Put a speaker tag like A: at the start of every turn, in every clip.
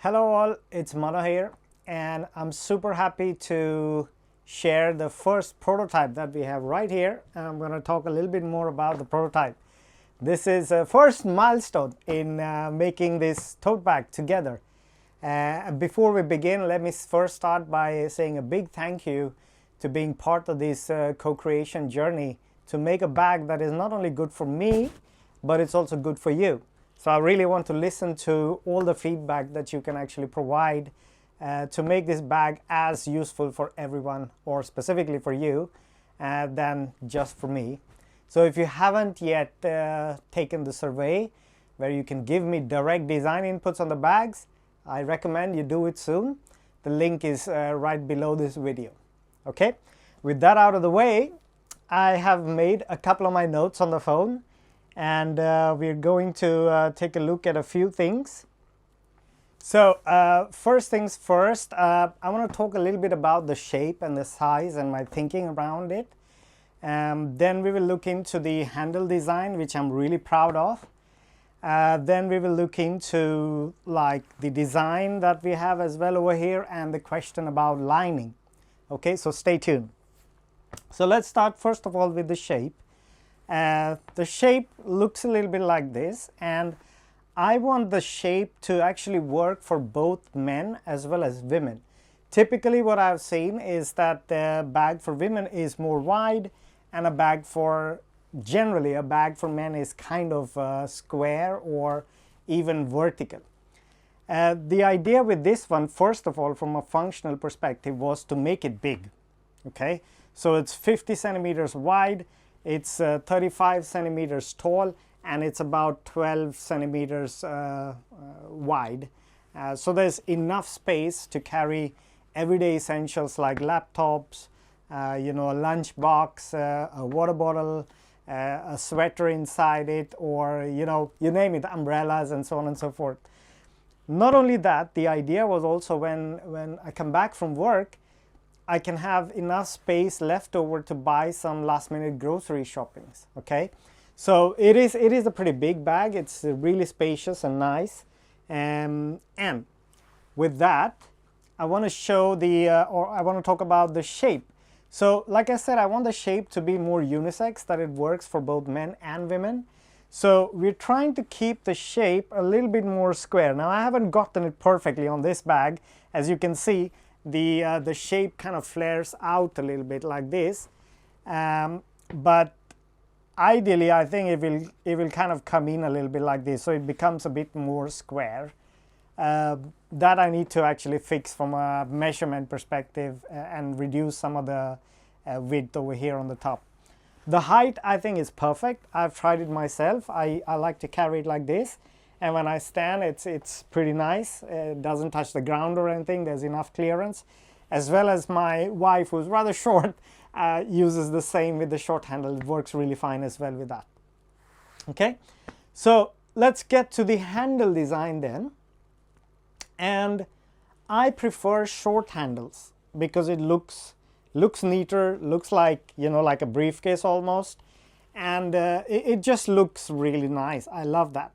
A: Hello all, it's Mano here, and I'm super happy to share the first prototype that we have right here. And I'm going to talk a little bit more about the prototype. This is a first milestone in making this tote bag together. Before we begin, let me first start by saying a big thank you to being part of this co-creation journey to make a bag that is not only good for me, but it's also good for you. So I really want to listen to all the feedback that you can actually provide to make this bag as useful for everyone, or specifically for you, than just for me. So if you haven't yet taken the survey where you can give me direct design inputs on the bags, I recommend you do it soon. The link is right below this video. Okay, with that out of the way, I have made a couple of my notes on the phone, and we're going to take a look at a few things. So first things first, I want to talk a little bit about the shape and the size and my thinking around it. Then we will look into the handle design, which I'm really proud of. Then we will look into like the design that we have as well over here, and the question about lining. Okay, so stay tuned. So let's start first of all with the shape. The shape looks a little bit like this, and I want the shape to actually work for both men as well as women. Typically what I've seen is that the bag for women is more wide, and generally a bag for men is kind of square or even vertical. The idea with this one, first of all, from a functional perspective, was to make it big. Okay, so it's 50 centimeters wide, it's 35 centimeters tall, and it's about 12 centimeters wide. So there's enough space to carry everyday essentials like laptops, a lunch box, a water bottle, a sweater inside it, or you name it, umbrellas and so on and so forth. Not only that, the idea was also when I come back from work, I can have enough space left over to buy some last minute grocery shoppings. Okay, so it is a pretty big bag. It's really spacious and nice, and with that I want to show I want to talk about the shape. So like I said, I want the shape to be more unisex, that it works for both men and women. So we're trying to keep the shape a little bit more square. Now I haven't gotten it perfectly on this bag. As you can see, the shape kind of flares out a little bit like this, but ideally I think it will kind of come in a little bit like this, so it becomes a bit more square. That I need to actually fix from a measurement perspective and reduce some of the width over here on the top. The height I think is perfect. I've tried it myself. I like to carry it like this, and when I stand it's pretty nice. It doesn't touch the ground or anything. There's enough clearance, as well as my wife, who's rather short, uses the same with the short handle. It works really fine as well with that. Okay, so let's get to the handle design then. And I prefer short handles because it looks neater, looks like like a briefcase almost, and it just looks really nice. I love that.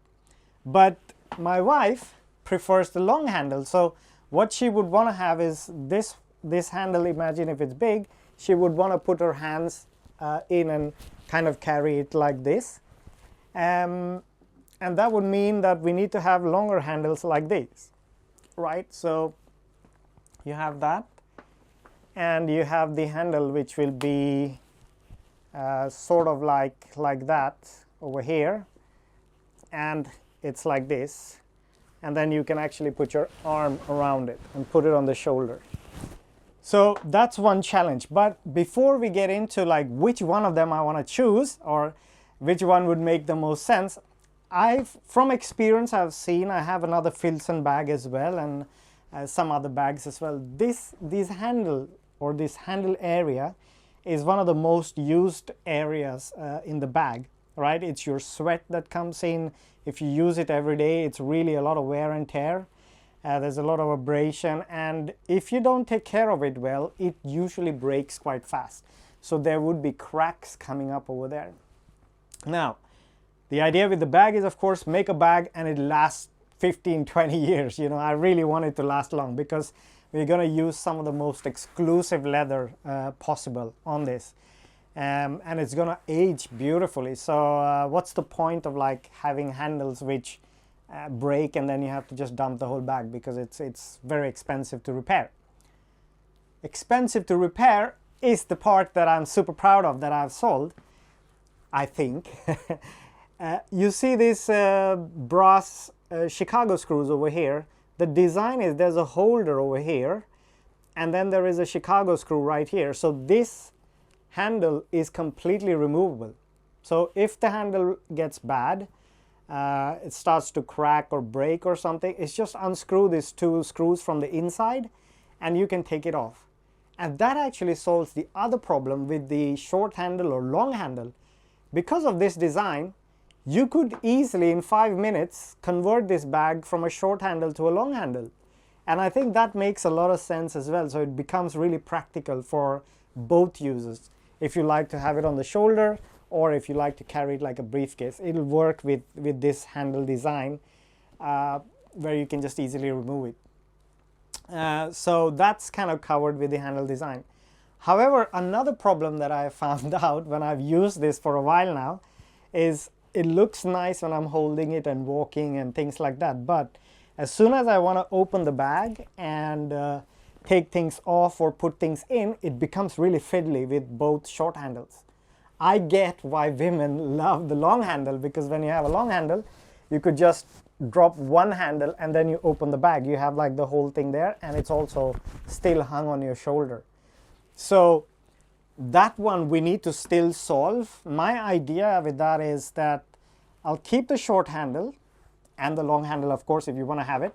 A: But my wife prefers the long handle, so what she would want to have is this handle. Imagine if it's big, she would want to put her hands in and kind of carry it like this, and that would mean that we need to have longer handles like this, right? So you have that, and you have the handle which will be sort of like that over here, and it's like this, and then you can actually put your arm around it and put it on the shoulder. So that's one challenge. But before we get into like which one of them I want to choose or which one would make the most sense, from experience I've seen, I have another Filson bag as well, and some other bags as well. This handle area is one of the most used areas in the bag, right? It's your sweat that comes in. If you use it every day, it's really a lot of wear and tear. There's a lot of abrasion, and if you don't take care of it well, it usually breaks quite fast. So there would be cracks coming up over there. Now, the idea with the bag is, of course, make a bag and it lasts 15-20 years. You know, I really want it to last long because we're going to use some of the most exclusive leather possible on this, and it's going to age beautifully. So what's the point of like having handles which break and then you have to just dump the whole bag, because it's very expensive to repair. Expensive to repair is the part that I'm super proud of that I've sold, I think. You see these brass Chicago screws over here. The design is there's a holder over here, and then there is a Chicago screw right here. So this handle is completely removable. So if the handle gets bad, it starts to crack or break or something, it's just unscrew these two screws from the inside and you can take it off. And that actually solves the other problem with the short handle or long handle. Because of this design, you could easily in 5 minutes convert this bag from a short handle to a long handle. And I think that makes a lot of sense as well. So it becomes really practical for both users. If you like to have it on the shoulder, or if you like to carry it like a briefcase, it'll work with this handle design where you can just easily remove it. So that's kind of covered with the handle design. However, another problem that I found out when I've used this for a while now is it looks nice when I'm holding it and walking and things like that. But as soon as I want to open the bag and take things off or put things in, it becomes really fiddly with both short handles. I get why women love the long handle, because when you have a long handle, you could just drop one handle and then you open the bag. You have like the whole thing there, and it's also still hung on your shoulder. So that one we need to still solve. My idea with that is that I'll keep the short handle and the long handle, of course, if you want to have it.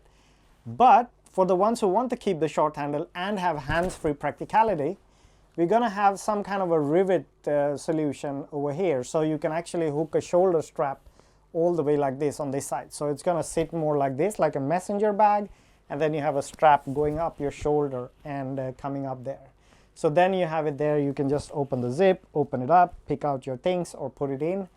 A: But for the ones who want to keep the short handle and have hands-free practicality, we're going to have some kind of a rivet solution over here. So you can actually hook a shoulder strap all the way like this on this side. So it's going to sit more like this, like a messenger bag. And then you have a strap going up your shoulder and coming up there. So then you have it there. You can just open the zip, open it up, pick out your things or put it in.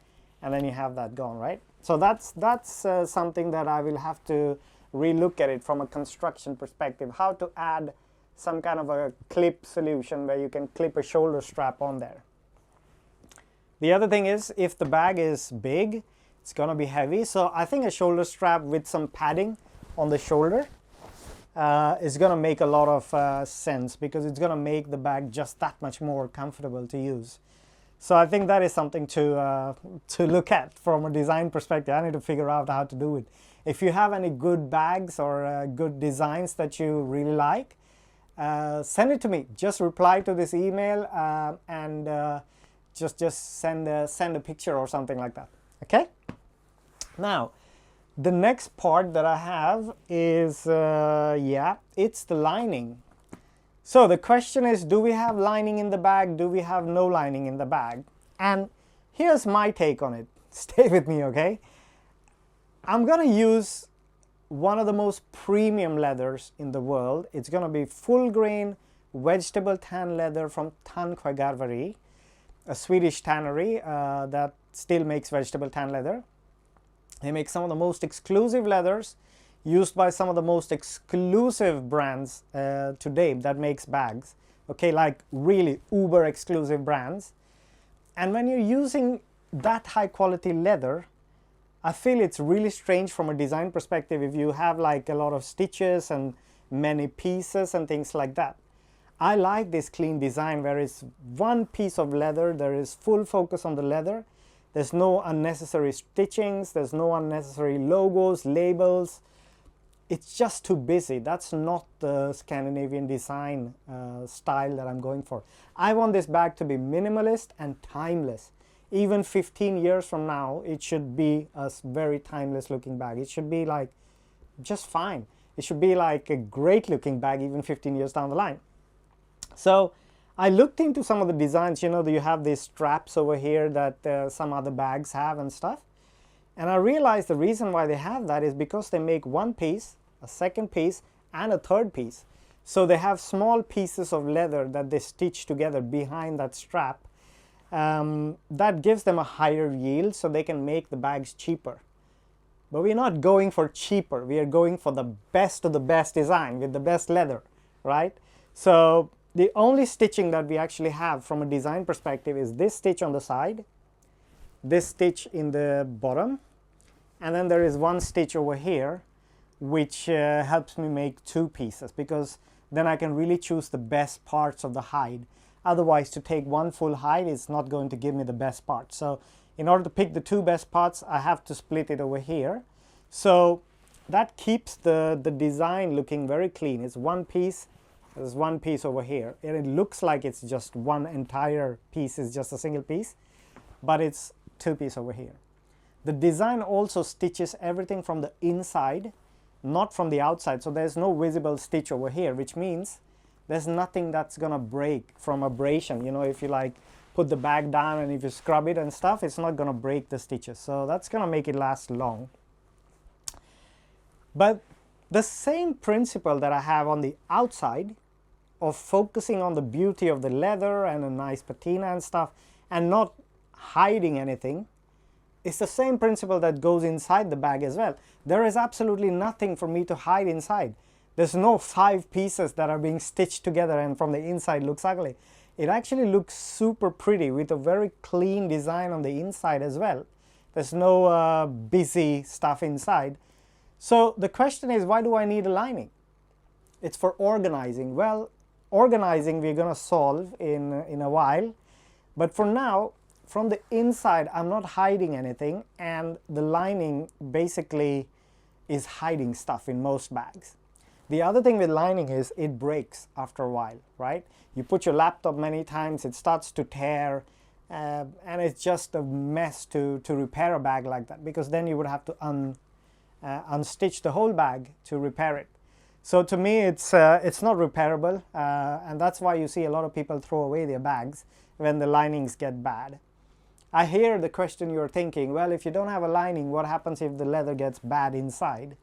A: And then you have that gone, right? So that's something that I will have to relook at it from a construction perspective, how to add some kind of a clip solution where you can clip a shoulder strap on there. The other thing is, if the bag is big, it's going to be heavy. So I think a shoulder strap with some padding on the shoulder is going to make a lot of sense, because it's going to make the bag just that much more comfortable to use. So I think that is something to look at from a design perspective. I need to figure out how to do it. If you have any good bags or good designs that you really like, send it to me. Just reply to this email and just send a picture or something like that. Okay? Now, the next part that I have is, it's the lining. So the question is, do we have lining in the bag? Do we have no lining in the bag? And here's my take on it. Stay with me, okay? I'm going to use one of the most premium leathers in the world. It's going to be full grain vegetable tan leather from Tanquegarvari, a Swedish tannery that still makes vegetable tan leather. They make some of the most exclusive leathers used by some of the most exclusive brands today that makes bags, okay, like really uber exclusive brands. And when you're using that high quality leather, I feel it's really strange from a design perspective if you have like a lot of stitches and many pieces and things like that. I like this clean design where it's one piece of leather, there is full focus on the leather, there's no unnecessary stitchings, there's no unnecessary logos, labels. It's just too busy. That's not the Scandinavian design style that I'm going for. I want this bag to be minimalist and timeless. Even 15 years from now, it should be a very timeless looking bag. It should be like just fine. It should be like a great looking bag even 15 years down the line. So I looked into some of the designs. You know, you have these straps over here that some other bags have and stuff. And I realized the reason why they have that is because they make one piece, a second piece, and a third piece. So they have small pieces of leather that they stitch together behind that strap. That gives them a higher yield, so they can make the bags cheaper. but we're not going for cheaper. We are going for the best of the best design with the best leather, right? So the only stitching that we actually have from a design perspective is this stitch on the side, this stitch in the bottom, and then there is one stitch over here which helps me make two pieces, because then I can really choose the best parts of the hide. Otherwise, to take one full hide is not going to give me the best part. So in order to pick the two best parts, I have to split it over here. So that keeps the design looking very clean. It's one piece, there's one piece over here, and it looks like it's just one entire piece, is just a single piece, but it's two pieces over here. The design also stitches everything from the inside, not from the outside. So there's no visible stitch over here, which means there's nothing that's gonna break from abrasion. You know, if you like put the bag down and if you scrub it and stuff, it's not gonna break the stitches. So that's gonna make it last long. But the same principle that I have on the outside of focusing on the beauty of the leather and a nice patina and stuff and not hiding anything, it's the same principle that goes inside the bag as well. There is absolutely nothing for me to hide inside. There's no 5 pieces that are being stitched together and from the inside looks ugly. It actually looks super pretty with a very clean design on the inside as well. There's no busy stuff inside. So the question is, why do I need a lining? It's for organizing. Well, organizing we're going to solve in a while. But for now, from the inside, I'm not hiding anything, and the lining basically is hiding stuff in most bags. The other thing with lining is it breaks after a while, right? You put your laptop many times, it starts to tear, and it's just a mess to repair a bag like that, because then you would have to unstitch the whole bag to repair it. So to me, it's not repairable, and that's why you see a lot of people throw away their bags when the linings get bad. I hear the question you're thinking, well, if you don't have a lining, what happens if the leather gets bad inside?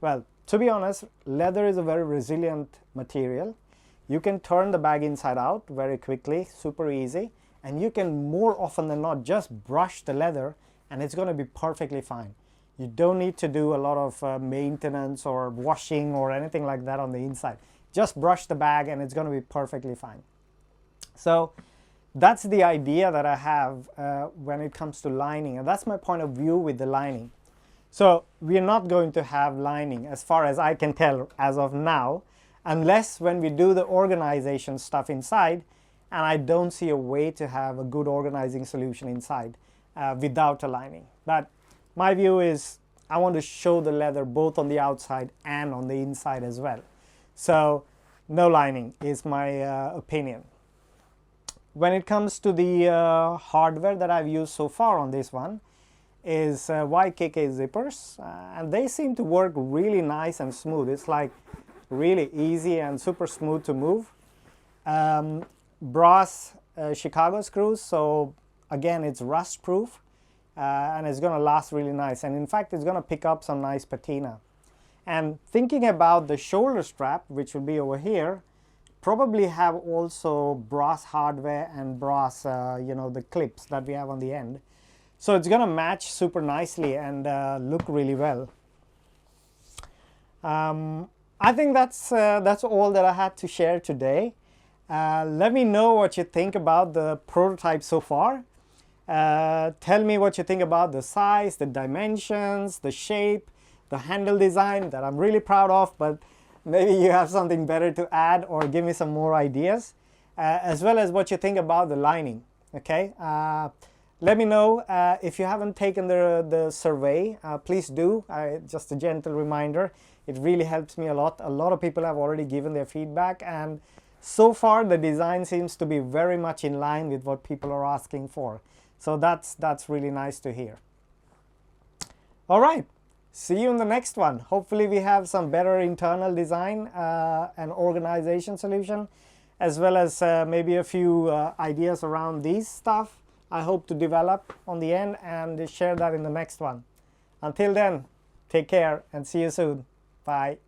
A: Well, to be honest, leather is a very resilient material. You can turn the bag inside out very quickly, super easy, and you can more often than not just brush the leather and it's going to be perfectly fine. You don't need to do a lot of maintenance or washing or anything like that on the inside. Just brush the bag and it's going to be perfectly fine. So that's the idea that I have when it comes to lining, and that's my point of view with the lining. So we're not going to have lining as far as I can tell as of now, unless when we do the organization stuff inside, and I don't see a way to have a good organizing solution inside without a lining. But my view is I want to show the leather both on the outside and on the inside as well. So no lining is my opinion. When it comes to the hardware that I've used so far on this one is YKK zippers, and they seem to work really nice and smooth. It's like really easy and super smooth to move. Brass Chicago screws, so again it's rust proof and it's going to last really nice, and in fact it's going to pick up some nice patina. And thinking about the shoulder strap, which will be over here, probably have also brass hardware and brass, the clips that we have on the end. So it's going to match super nicely and look really well. I think that's all that I had to share today. Let me know what you think about the prototype so far. Tell me what you think about the size, the dimensions, the shape, the handle design that I'm really proud of, but maybe you have something better to add or give me some more ideas, as well as what you think about the lining. Okay, let me know. If you haven't taken the survey, please do. Just a gentle reminder, it really helps me a lot. A lot of people have already given their feedback, and so far the design seems to be very much in line with what people are asking for. So that's really nice to hear. All right. See you in the next one. Hopefully we have some better internal design and organization solution, as well as maybe a few ideas around these stuff I hope to develop on the end and share that in the next one. Until then, take care and see you soon. Bye.